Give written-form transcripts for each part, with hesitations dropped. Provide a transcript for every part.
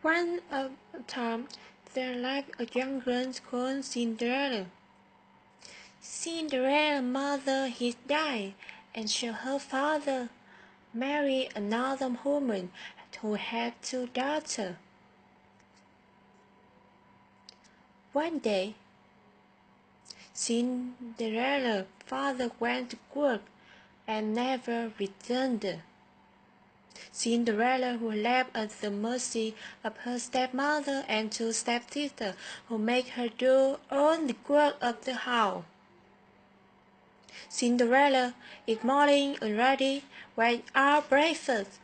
Once upon a time, there lived a young girl called Cinderella. Cinderella's mother had died, and so her father married another woman who had two daughters. One day, Cinderella's father went to work and never returned. Cinderella was left at the mercy of her stepmother and two stepsisters, who made her do all the work of the house. Cinderella is morning already. Where are breakfast?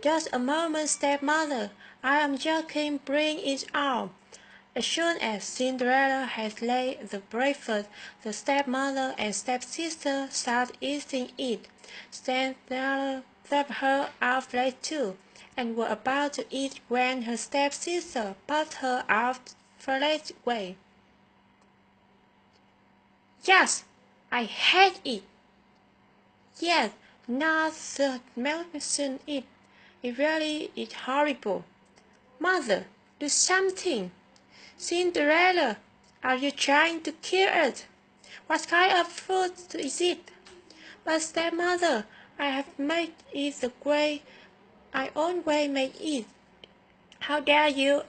Just a moment, stepmother. I am joking. Bring it out. As soon as Cinderella had laid the breakfast, the stepmother and stepsister started eating it. Cinderella served her out plate too, and was about to eat when her stepsister pushed her out plate away. Yes, I hate it. Yes, not the mention it. It really is horrible. Mother, do something. Cinderella, are you trying to kill it? What kind of food is it? But stepmother, I have made it the way I always make it. How dare you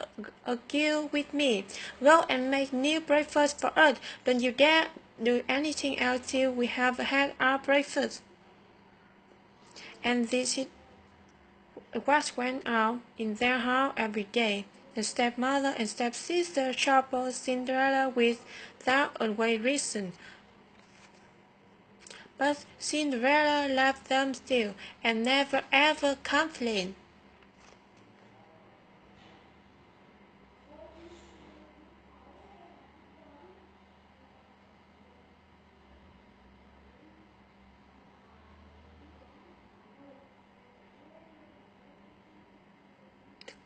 argue with me? Go and make new breakfast for us. Don't you dare do anything else till we have had our breakfast. And this is what went on in their house every day. The stepmother and stepsister troubled Cinderella without a reason. But Cinderella loved them still, and never ever complained.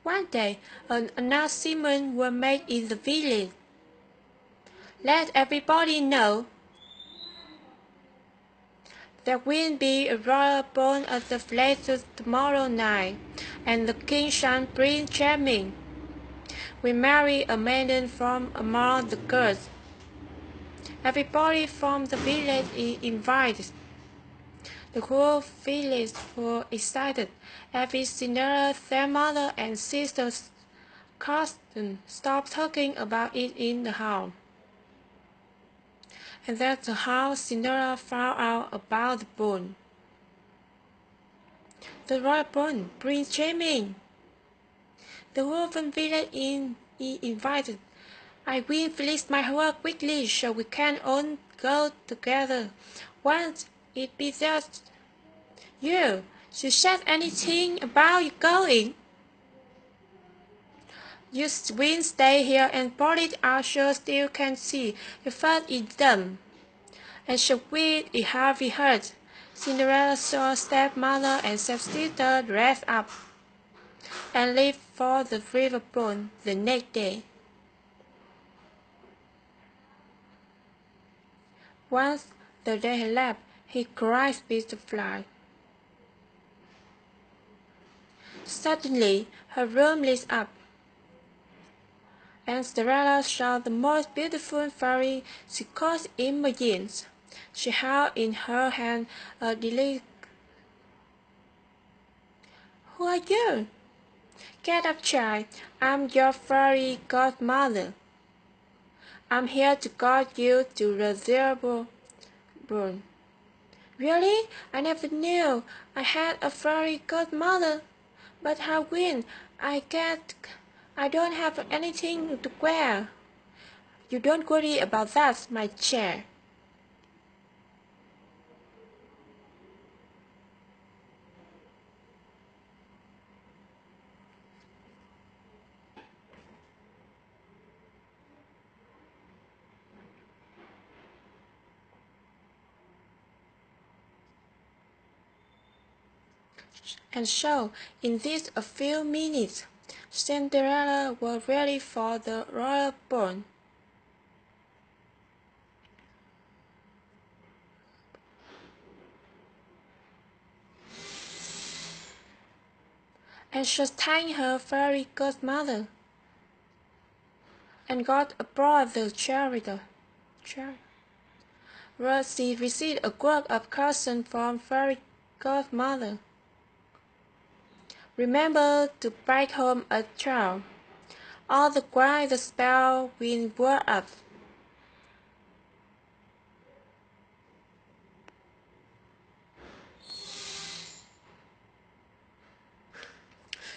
One day, an announcement was made in the village. Let everybody know there will be a royal ball at the palace tomorrow night, and the king shall bring Charming. We marry a maiden from among the girls. Everybody from the village is invited. The whole village was excited. Every Cinderella, their mother and sisters couldn't stop talking about it in the house. And that's how Cinderella found out about the ball. The royal ball, Prince Charming. The whole village is invited. I will finish my work quickly so we can all go together. Won't it be just you? You said anything about you going? You will stay here and polish our show still can see. Your first is done. And so will it have be heard. Cinderella saw stepmother and stepsister dressed up and left for the river pond the next day. Once the day had left, he cried with the fly. Suddenly, her room lit up, and Cinderella saw the most beautiful fairy she could imagine. She held in her hand a delicate. Who are you? Get up, child. I'm your fairy godmother. I'm here to guide you to the zero bone. Really? I never knew I had a fairy godmother. But how will I don't have anything to wear. You don't worry about that, my child. And so, in these a few minutes, Cinderella was ready for the royal ball. and sustained her fairy godmother, and got aboard the chariot. Where she received a word of caution from fairy godmother. Remember to bring home a child. All the while the spell wind wore up.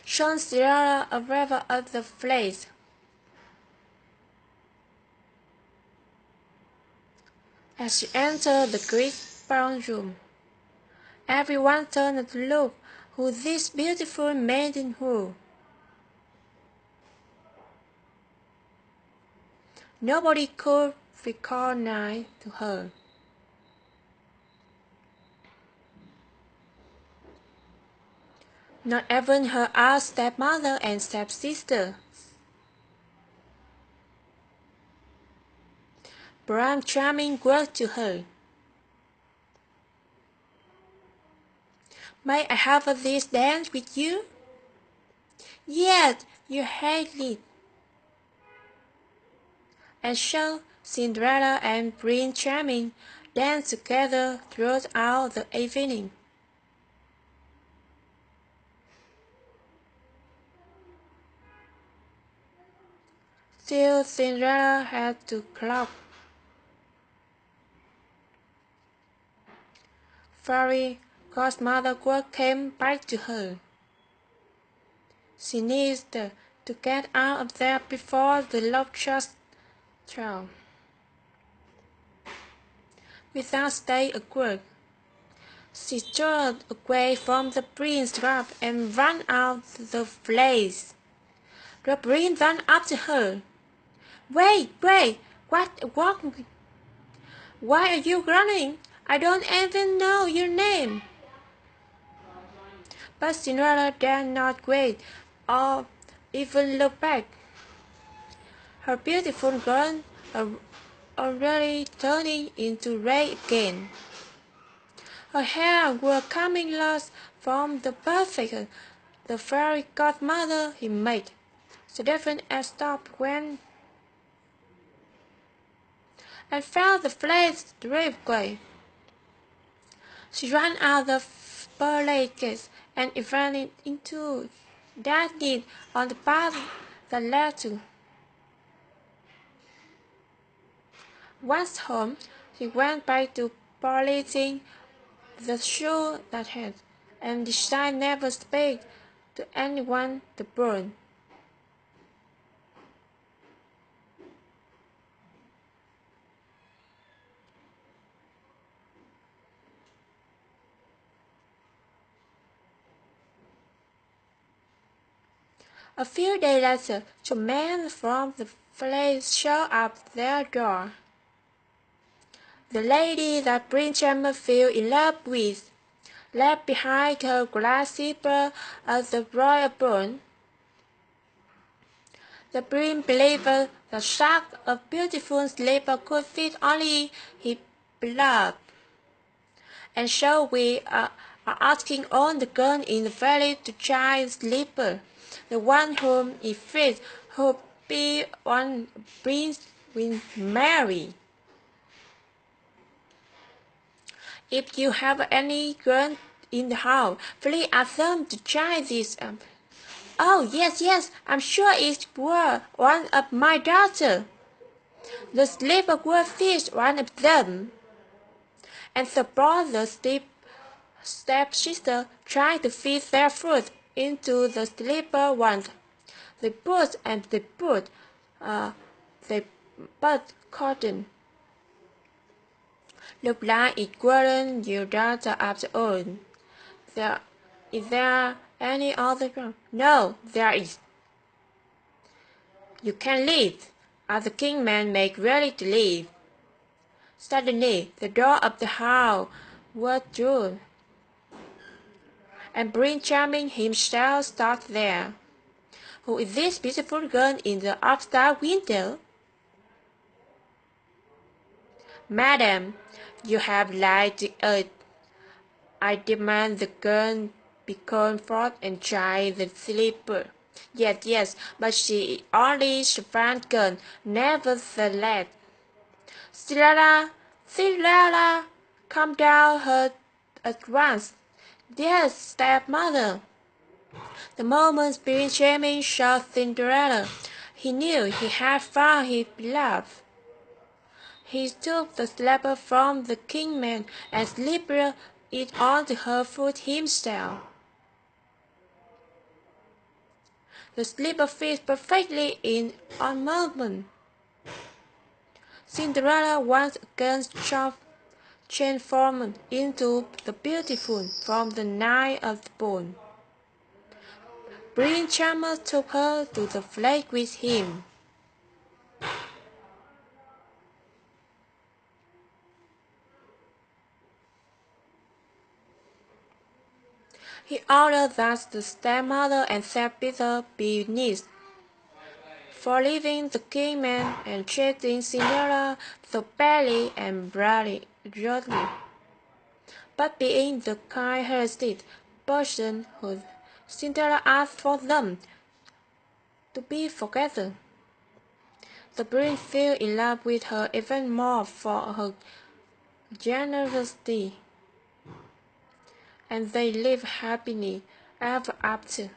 Shown Cinderella arrived at the place. As she entered the great ballroom, everyone turned to look who this beautiful maiden was. Nobody could recognize her. Not even her own stepmother and stepsister. Prince Charming wrote to her. May I have this dance with you? Yes, you hate it. And so Cinderella and Prince Charming danced together throughout the evening. Still, Cinderella had to clock. Fairy godmother came back to her. She needs to get out of there before the locusts come. Without staying a word, she turned away from the prince's trap and ran out the place. The prince ran after her. Wait, what? Why are you running? I don't even know your name. But Cinderella dared not wait or even look back. Her beautiful girl already turning into red again. Her hair was coming loose from the perfect the fairy godmother he made. She definitely stopped when and found the place driveway. She ran out the pearly gates and ran into that gate on the path that led to. Once home, she went back to polishing the shoe that had, and decided never speak to anyone to burn. A few days later, two men from the village showed up at their door. The lady that Prince Charming fell in love with left behind her glass slipper at the royal burn. The prince believed that such a beautiful slipper could fit only his beloved, and so we are asking all the girls in the village to try the slipper. The one whom it fits will be one prince will marry. If you have any girls in the house, please ask them to try this. Oh, yes, I'm sure it was one of my daughters. The slipper will fit one of them. And the brother stepsister tried to fit their foot into the slipper once. They put, but couldn't. Looked like it wasn't your daughter after all. Is there any other girl? No, there is. You can leave. As the kingman made ready to leave. Suddenly, the door of the house was opened, and Prince Charming himself stood there. Who is this beautiful girl in the upstairs window? Madam, you have lied to us. I demand the girl be comfort and try the sleeper. Yes, but she only shranken, nevertheless. Cinderella, come down her at once. Yes, stepmother. The moment Benjamin saw Cinderella, he knew he had found his beloved. He took the slipper from the kingman and slipped it onto her foot himself. The slipper fits perfectly in a moment. Cinderella once again transformed into the beautiful from the night of the bone. Prince Charming took her to the lake with him. He ordered that the stepmother and stepbrother be punished for leaving the kingman and treating Cinderella so badly and rudely. But being the kind-hearted person who Cinderella asked for them to be forgotten, the prince fell in love with her even more for her generosity, and they lived happily ever after.